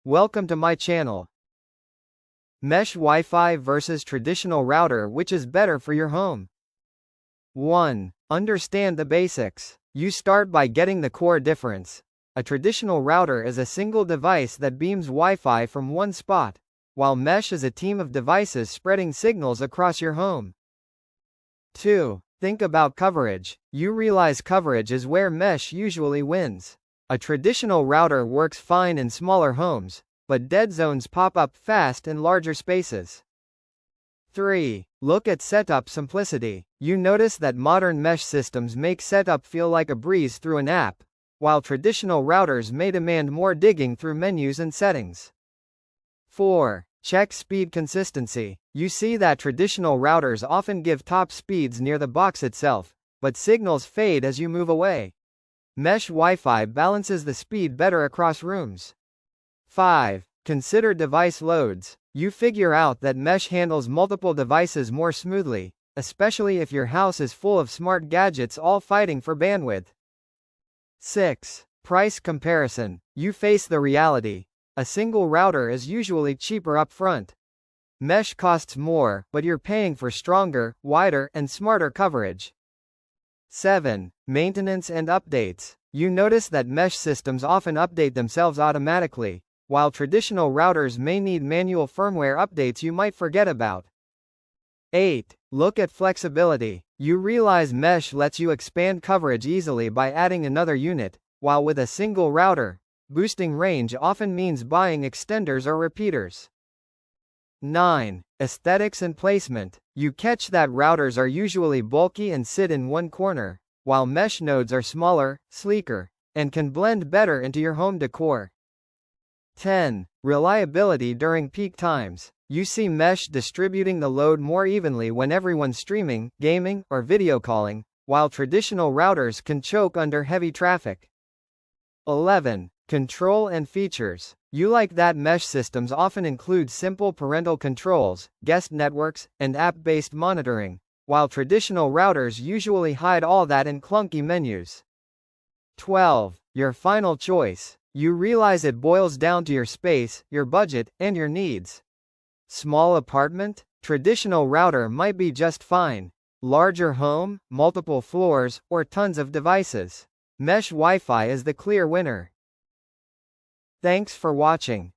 Welcome to my channel. Mesh Wi-Fi versus traditional router, which is better for your home? 1. Understand the basics. You start by getting the core difference. A traditional router is a single device that beams Wi-Fi from one spot, while mesh is a team of devices spreading signals across your home. 2. Think about coverage. You realize coverage is where mesh usually wins. A traditional router works fine in smaller homes, but dead zones pop up fast in larger spaces. 3. Look at setup simplicity. You notice that modern mesh systems make setup feel like a breeze through an app, while traditional routers may demand more digging through menus and settings. 4. Check speed consistency. You see that traditional routers often give top speeds near the box itself, but signals fade as you move away. Mesh Wi-Fi balances the speed better across rooms. 5. Consider device loads. You figure out that mesh handles multiple devices more smoothly, especially if your house is full of smart gadgets all fighting for bandwidth. 6. Price comparison. You face the reality. A single router is usually cheaper up front. Mesh costs more, but you're paying for stronger, wider, and smarter coverage. 7. Maintenance and updates. You notice that mesh systems often update themselves automatically, while traditional routers may need manual firmware updates you might forget about. 8. Look at flexibility. You realize mesh lets you expand coverage easily by adding another unit, while with a single router, boosting range often means buying extenders or repeaters. 9. Aesthetics and placement. You catch that routers are usually bulky and sit in one corner, while mesh nodes are smaller, sleeker, and can blend better into your home decor. 10. Reliability during peak times. You see mesh distributing the load more evenly when everyone's streaming, gaming, or video calling, while traditional routers can choke under heavy traffic. 11. Control and features. You like that mesh systems often include simple parental controls, guest networks, and app-based monitoring, while traditional routers usually hide all that in clunky menus. 12. Your final choice. You realize it boils down to your space, your budget, and your needs. Small apartment? Traditional router might be just fine. Larger home, multiple floors, or tons of devices. Mesh Wi-Fi is the clear winner. Thanks for watching.